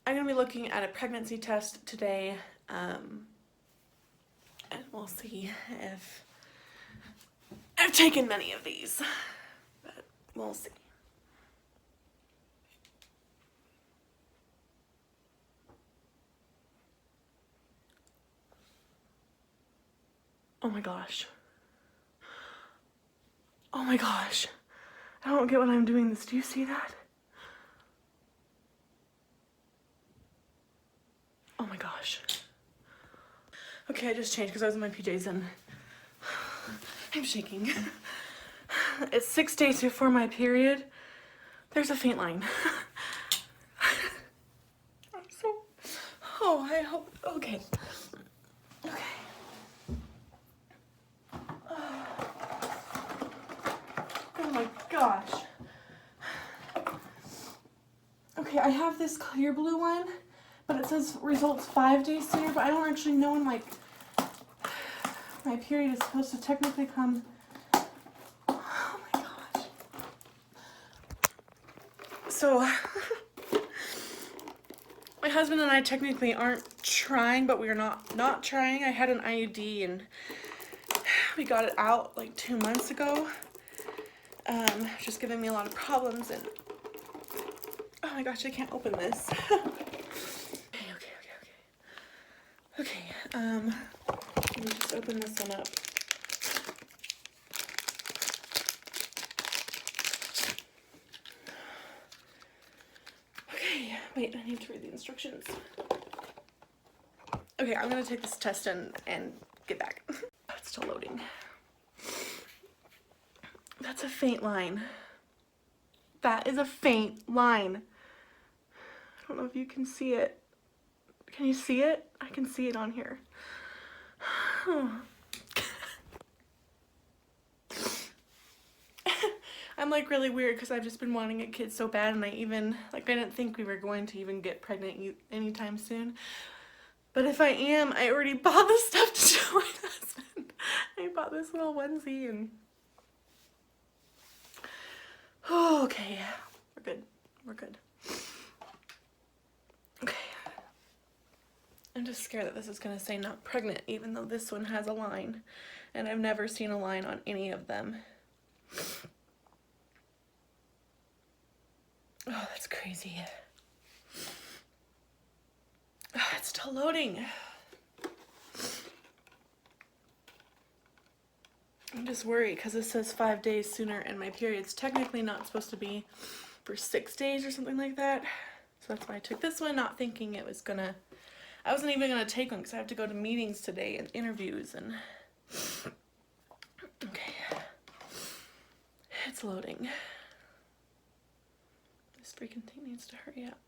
I'm going to be looking at a pregnancy test today, and we'll see if I've taken many of these, but we'll see. Oh my gosh. Oh my gosh. I don't get what I'm doing this. Do you see that? Oh my gosh. Okay, I just changed because I was in my PJs and I'm shaking. It's 6 days before my period. There's a faint line. I'm so... Oh, I hope... Okay. Okay. Oh my gosh. Okay, I have this clear blue one, but it says results 5 days sooner, but I don't actually know when, like, my period is supposed to technically come. Oh my gosh. So, my husband and I technically aren't trying, but we are not trying. I had an IUD and we got it out like 2 months ago. Just giving me a lot of problems, and oh my gosh, I can't open this. Okay, let me just open this one up. Okay, wait, I need to read the instructions. Okay, I'm gonna take this test and get back. It's still loading. That's a faint line. That is a faint line. I don't know if you can see it. Can you see it? I can see it on here. I'm like really weird because I've just been wanting a kid so bad, and I didn't think we were going to even get pregnant anytime soon. But if I am, I already bought the stuff to show my husband. I bought this little onesie and... Oh, okay, we're good. We're good. Okay. I'm just scared that this is going to say not pregnant, even though this one has a line. And I've never seen a line on any of them. Oh, that's crazy. Oh, it's still loading. I'm just worried because it says 5 days sooner and my period's technically not supposed to be for 6 days or something like that. So that's why I took this one, not thinking it was gonna... I wasn't even gonna take one because I have to go to meetings today and interviews and... Okay. It's loading. This freaking thing needs to hurry up.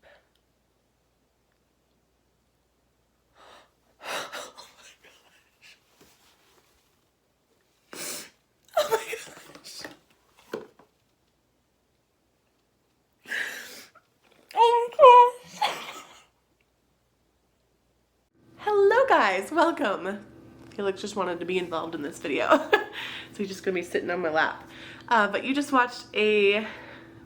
Guys, welcome. Felix just wanted to be involved in this video. So he's just gonna be sitting on my lap. But you just watched a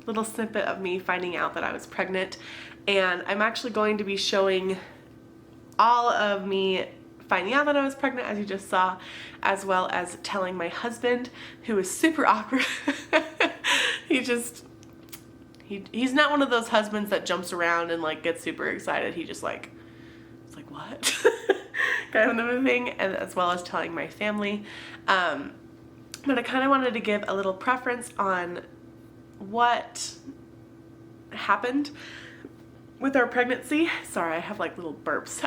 little snippet of me finding out that I was pregnant, and I'm actually going to be showing all of me finding out that I was pregnant, as you just saw, as well as telling my husband, who is super awkward. He's not one of those husbands that jumps around and like gets super excited. He just like, it's like, what? Kind of a thing, and as well as telling my family. But I kind of wanted to give a little preference on what happened with our pregnancy. Sorry, I have like little burps.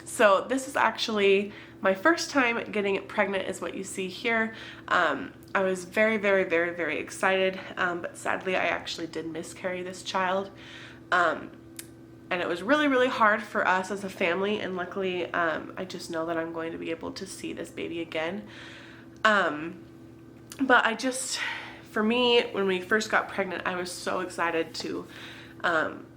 So this is actually my first time getting pregnant, is what you see here. I was very, very, very, very excited, but sadly I actually did miscarry this child. And it was really, really hard for us as a family, and luckily I just know that I'm going to be able to see this baby again. But for me, when we first got pregnant, I was so excited to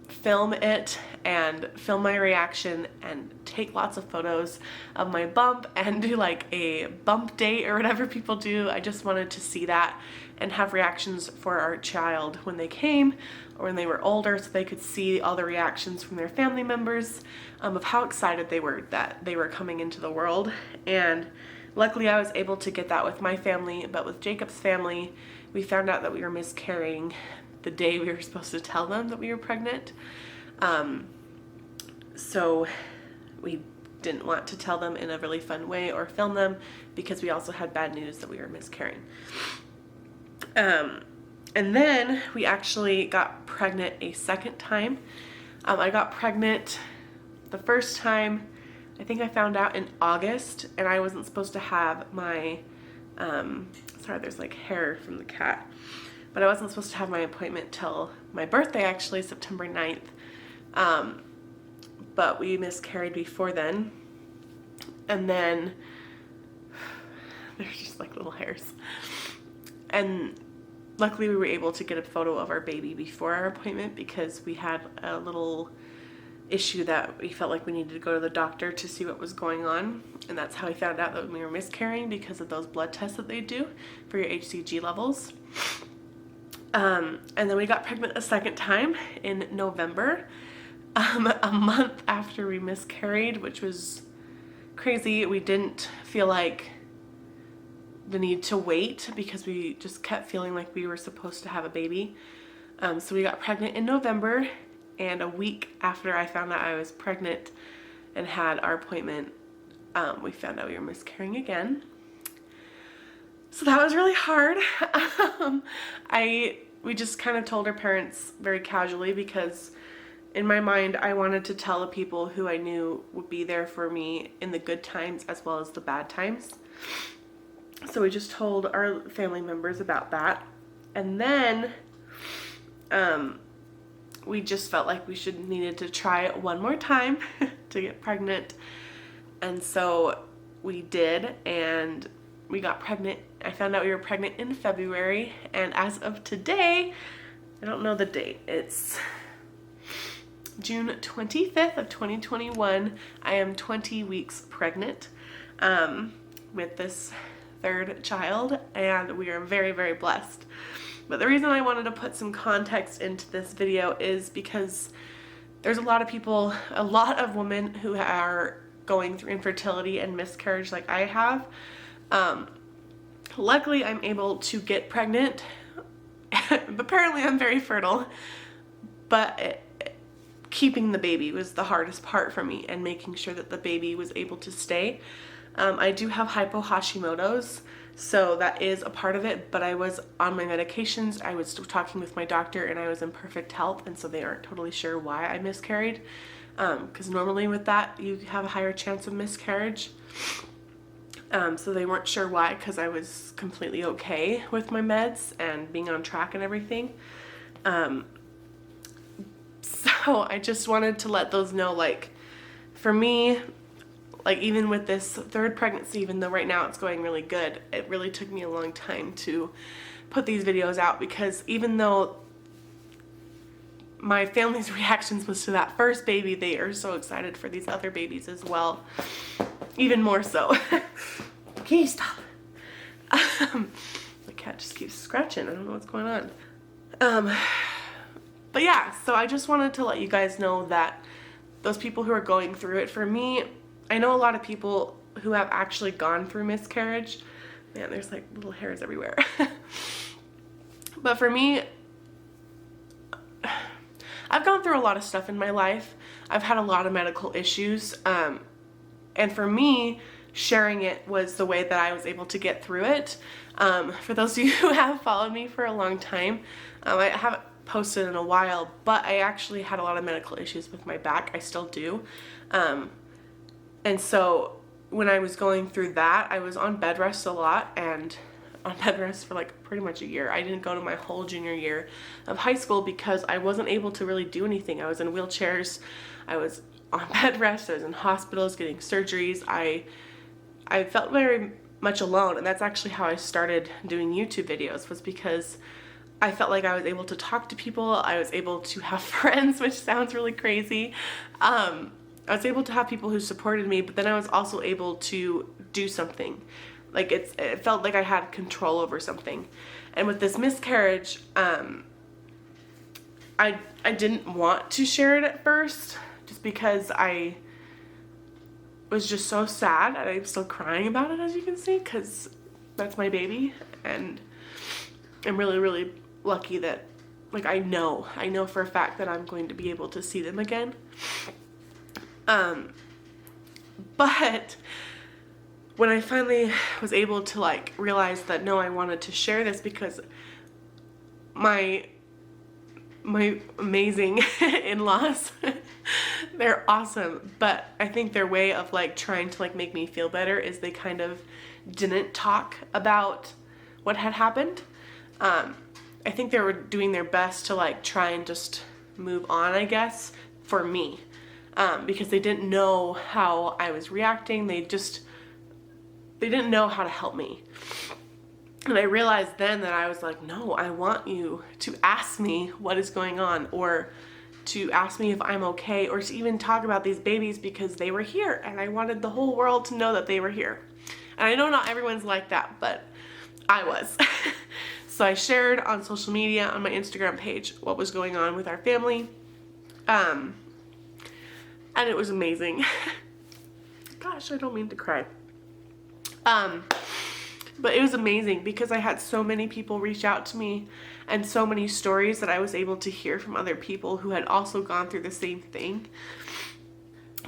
film it and film my reaction and take lots of photos of my bump and do like a bump date or whatever people do. I just wanted to see that and have reactions for our child when they came or when they were older, so they could see all the reactions from their family members of how excited they were that they were coming into the world. And luckily I was able to get that with my family, but with Jacob's family, we found out that we were miscarrying the day we were supposed to tell them that we were pregnant. So we didn't want to tell them in a really fun way or film them because we also had bad news that we were miscarrying. And then we actually got pregnant a second time. I got pregnant the first time, I think I found out in August, and I wasn't supposed to have my, sorry, there's like hair from the cat. But I wasn't supposed to have my appointment till my birthday, actually, September 9th. But we miscarried before then. And then, there's just like little hairs. And luckily we were able to get a photo of our baby before our appointment because we had a little issue that we felt like we needed to go to the doctor to see what was going on. And that's how we found out that we were miscarrying, because of those blood tests that they do for your HCG levels. And then we got pregnant a second time in November, a month after we miscarried, which was crazy. We didn't feel like the need to wait because we just kept feeling like we were supposed to have a baby. So we got pregnant in November, and a week after I found out I was pregnant and had our appointment, we found out we were miscarrying again. So that was really hard. We just kind of told our parents very casually because in my mind I wanted to tell the people who I knew would be there for me in the good times as well as the bad times. So we just told our family members about that. And then we just felt like we needed to try it one more time to get pregnant. And so we did, and we got pregnant. I found out we were pregnant in February, and as of today, I don't know the date, it's June 25th of 2021. I am 20 weeks pregnant with this third child, and we are very, very blessed. But the reason I wanted to put some context into this video is because there's a lot of people, a lot of women who are going through infertility and miscarriage like I have. Luckily, I'm able to get pregnant. Apparently, I'm very fertile, but keeping the baby was the hardest part for me, and making sure that the baby was able to stay. I do have Hashimoto's, so that is a part of it, but I was on my medications. I was talking with my doctor, and I was in perfect health, and so they aren't totally sure why I miscarried, because normally with that, you have a higher chance of miscarriage. So they weren't sure why, because I was completely okay with my meds and being on track and everything. So I just wanted to let those know, like, for me, like, even with this third pregnancy, even though right now it's going really good, it really took me a long time to put these videos out, because even though my family's reactions was to that first baby, they are so excited for these other babies as well. Even more so. Can you stop? The cat just keeps scratching. I don't know what's going on. But yeah, so I just wanted to let you guys know that those people who are going through it, for me, I know a lot of people who have actually gone through miscarriage. Man, there's like little hairs everywhere. But for me, I've gone through a lot of stuff in my life. I've had a lot of medical issues. And for me, sharing it was the way that I was able to get through it. For those of you who have followed me for a long time, I haven't posted in a while, but I actually had a lot of medical issues with my back. I still do. And so when I was going through that, I was on bed rest a lot, and on bed rest for like pretty much a year. I didn't go to my whole junior year of high school because I wasn't able to really do anything. I was in wheelchairs. I was on bed rest. I was in hospitals getting surgeries. I felt very much alone, and that's actually how I started doing YouTube videos, was because I felt like I was able to talk to people. I was able to have friends, which sounds really crazy. I was able to have people who supported me, but then I was also able to do something. Like it felt like I had control over something. And with this miscarriage, I didn't want to share it at first, just because I was just so sad, and I'm still crying about it, as you can see, because that's my baby, and I'm really, really lucky that, like, I know for a fact that I'm going to be able to see them again. But when I finally was able to, like, realize that, no, I wanted to share this because my amazing in-laws, they're awesome, but I think their way of, like, trying to, like, make me feel better is they kind of didn't talk about what had happened. I think they were doing their best to, like, try and just move on, I guess, for me, because they didn't know how I was reacting. They didn't know how to help me. And I realized then that I was like, no, I want you to ask me what is going on, or to ask me if I'm okay, or to even talk about these babies, because they were here and I wanted the whole world to know that they were here. And I know not everyone's like that, but I was. So I shared on social media, on my Instagram page, what was going on with our family. And it was amazing. Gosh, I don't mean to cry. But it was amazing because I had so many people reach out to me, and so many stories that I was able to hear from other people who had also gone through the same thing.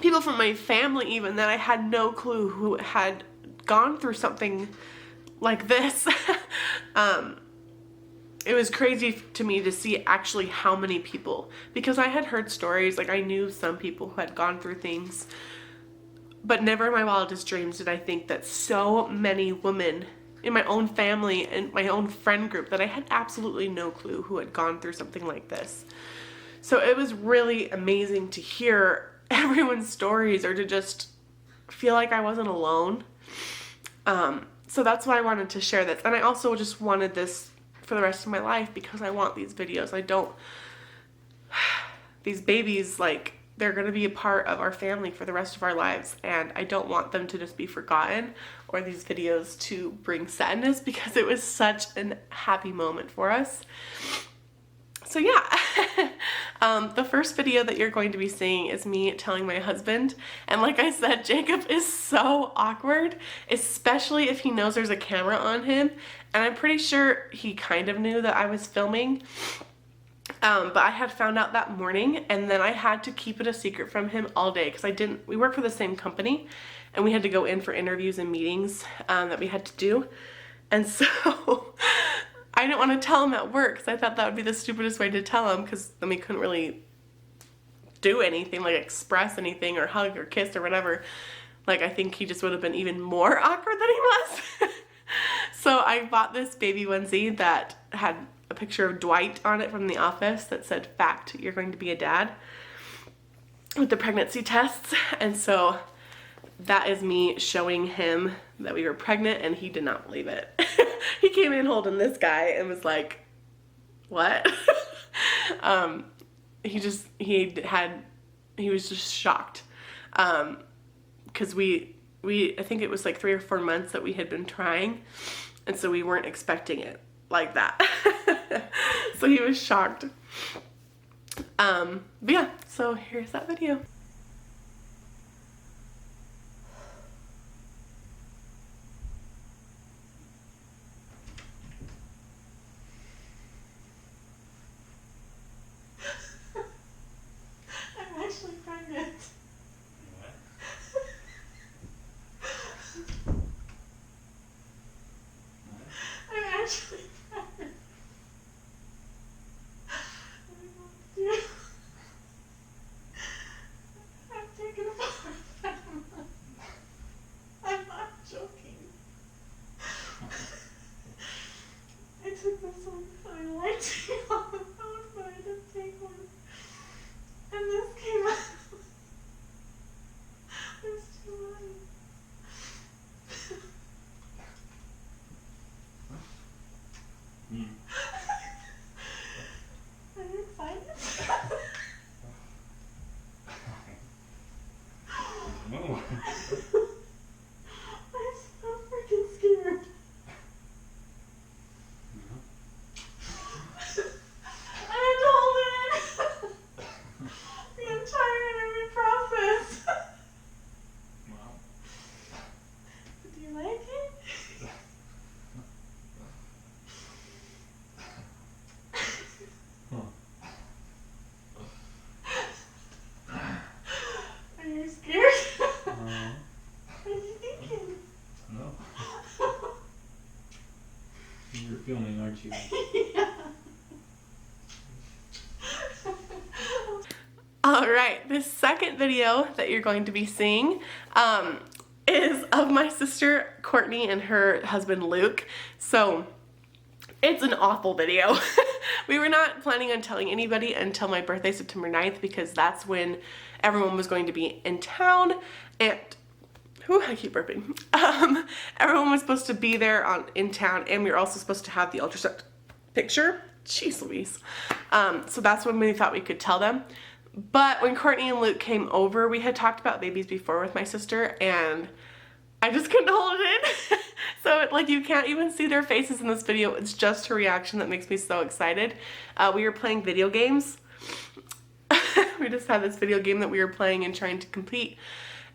People from my family even that I had no clue who had gone through something like this. It was crazy to me to see actually how many people, because I had heard stories, like I knew some people who had gone through things, but never in my wildest dreams did I think that so many women in my own family and my own friend group that I had absolutely no clue who had gone through something like this. So it was really amazing to hear everyone's stories, or to just feel like I wasn't alone. So that's why I wanted to share this. And I also just wanted this for the rest of my life, because I want these videos. These babies, like, they're going to be a part of our family for the rest of our lives, and I don't want them to just be forgotten, or these videos to bring sadness, because it was such a happy moment for us. So yeah, the first video that you're going to be seeing is me telling my husband, and like I said, Jacob is so awkward, especially if he knows there's a camera on him, and I'm pretty sure he kind of knew that I was filming. But I had found out that morning, and then I had to keep it a secret from him all day, because we work for the same company, and we had to go in for interviews and meetings that we had to do. And so I didn't want to tell him at work, because I thought that would be the stupidest way to tell him, because then we couldn't really do anything, like express anything or hug or kiss or whatever. Like, I think he just would have been even more awkward than he was. So I bought this baby onesie that had a picture of Dwight on it from The Office that said, "Fact, you're going to be a dad," with the pregnancy tests. And so that is me showing him that we were pregnant, and he did not believe it. He came in holding this guy and was like, what? He was just shocked. Cause I think it was like 3 or 4 months that we had been trying, and so we weren't expecting it like that. So he was shocked. But yeah, so here's that video. I'm actually pregnant. I'm actually pregnant. filming, aren't you? Alright, this second video that you're going to be seeing is of my sister Courtney and her husband Luke. So it's an awful video. We were not planning on telling anybody until my birthday, September 9th, because that's when everyone was going to be in town. And I keep burping. Everyone was supposed to be there in town, and we were also supposed to have the ultrasound picture. Jeez Louise. So that's when we thought we could tell them. But when Courtney and Luke came over, we had talked about babies before with my sister, and I just couldn't hold it in. So like you can't even see their faces in this video. It's just her reaction that makes me so excited. We were playing video games. We just had this video game that we were playing and trying to complete.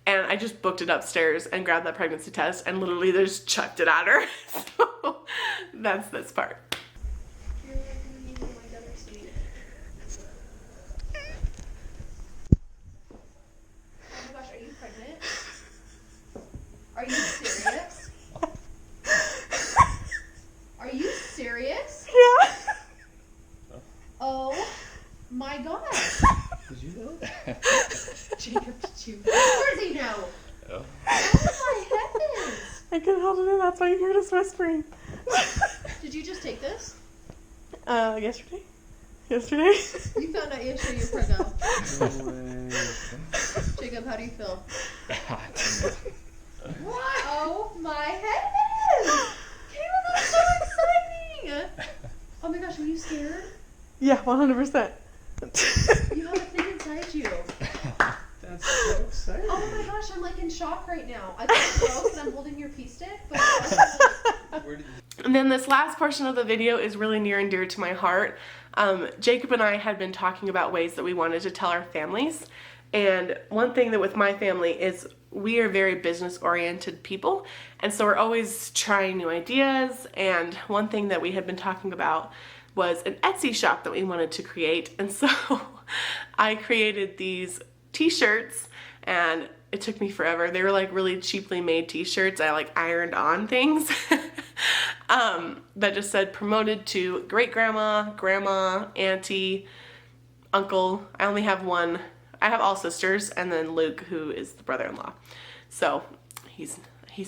And I just booked it upstairs and grabbed that pregnancy test and literally just chucked it at her. So that's this part. Are you serious? Are you serious? Yeah. Oh my gosh. Did you know that? Jacob, did you? Of course he know. Oh. Oh my heavens. I couldn't hold it in, that's why you heard us whispering. Did you just take this? Yesterday? Yesterday? You found out yesterday you're pregnant. No way. Jacob, how do you feel? I don't know. What? Oh my heavens! Kayla, that's so exciting! Oh my gosh, were you scared? Yeah, 100%. You have a thing inside you. That's so exciting. Oh my gosh, I'm like in shock right now. I thought it broke and I'm holding your pee stick, but Where did And then this last portion of the video is really near and dear to my heart. Jacob and I had been talking about ways that we wanted to tell our families. And one thing that with my family is we are very business oriented people. And so we're always trying new ideas. And one thing that we had been talking about was an Etsy shop that we wanted to create. And so I created these t-shirts, and it took me forever. They were like really cheaply made t-shirts. I like ironed on things that just said promoted to great grandma, grandma, auntie, uncle. I only have one. I have all sisters, and then Luke, who is the brother-in-law. So he's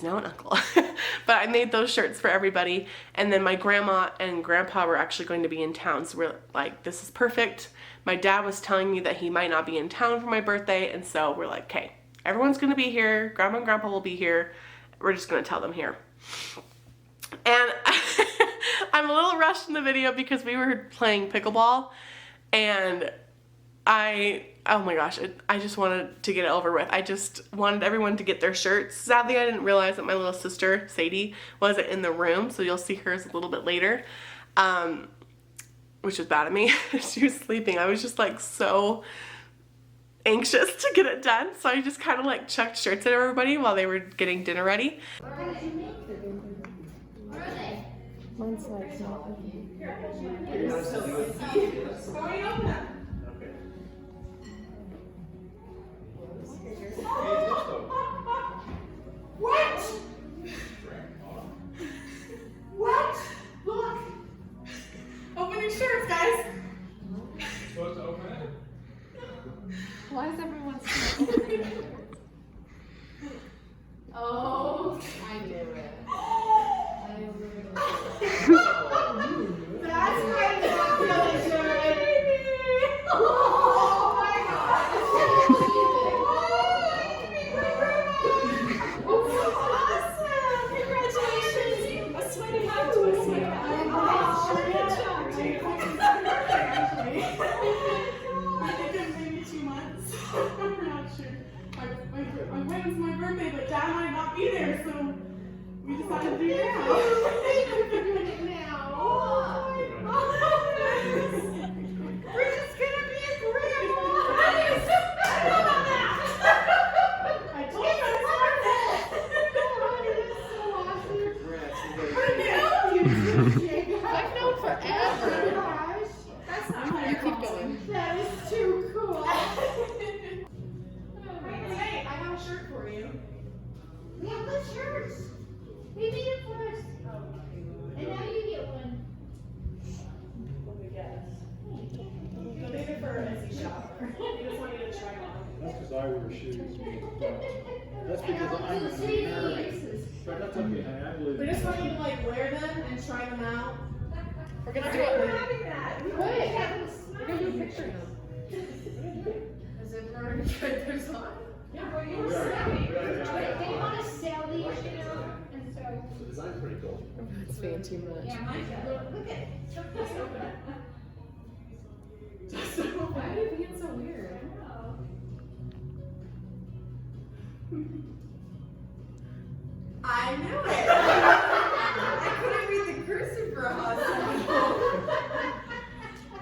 now an uncle. But I made those shirts for everybody, and then my grandma and grandpa were actually going to be in town, so we're like, this is perfect. My dad was telling me that he might not be in town for my birthday, and so we're like, okay, everyone's gonna be here, grandma and grandpa will be here, we're just gonna tell them here. And I'm a little rushed in the video because we were playing pickleball, and oh my gosh, I just wanted to get it over with. I just wanted everyone to get their shirts. Sadly, I didn't realize that my little sister, Sadie, wasn't in the room, so you'll see hers a little bit later, which was bad of me. She was sleeping. I was just like so anxious to get it done, so I just kind of like chucked shirts at everybody while they were getting dinner ready. where are they? Mine's like What? What? Look! Open your shirts, guys! supposed to open it? Why is everyone smiling? Oh, I knew it. That's my fabulous shirt! Oh my god! Awesome! Congratulations! A sweaty hat to a sweaty hat. Good job, Jacob. I think it may be 2 months. I'm not sure. When's my birthday, but Dad might not be there, so we decided to do it now. We're doing it now. Oh my gosh. We're just gonna be a grandma. How do you feel about that? I told you I was so awesome. I've known forever. Gosh, that's not my You keep going. That is too cool. Hey, I have a shirt for you. We have good shirts. We made it first. And now you get one. really try on. That's because I wear shoes. That's because I'm Let's see the married. laces. But that's okay, honey. I believe We in just you. want you to like wear them and try them out. We're gonna do We're it. having that. Wait, we're gonna do a picture of them. As if we're gonna try those on. Yeah, well, you We're were selling. snapping. They want to sell these, you know, and so. The design's pretty cool. It's being too much. Yeah, mine's look at it. Just open it. Just open Why are you being so weird? I knew it. I couldn't read the cursive for a hot second.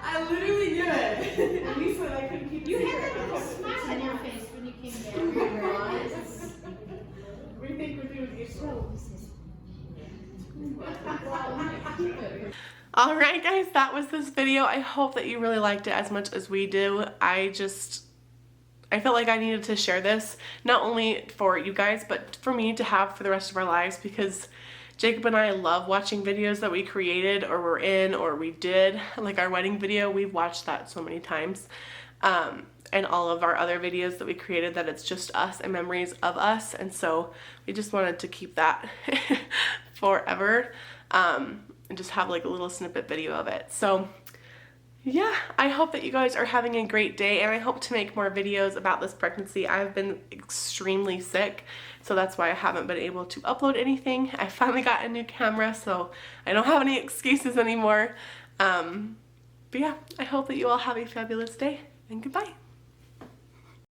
I literally knew it. And we said I couldn't keep You it had secret. that little smile on your face when you came down. What do you think we're doing? Alright guys, that was this video. I hope that you really liked it as much as we do. I felt like I needed to share this, not only for you guys, but for me to have for the rest of our lives, because Jacob and I love watching videos that we created or were in or we did. Like our wedding video, we've watched that so many times. And all of our other videos that we created, that it's just us and memories of us. And so we just wanted to keep that forever. And just have like a little snippet video of it. So yeah, I hope that you guys are having a great day, and I hope to make more videos about this pregnancy. I've been extremely sick, so that's why I haven't been able to upload anything. I finally got a new camera, so I don't have any excuses anymore. But yeah, I hope that you all have a fabulous day, and goodbye.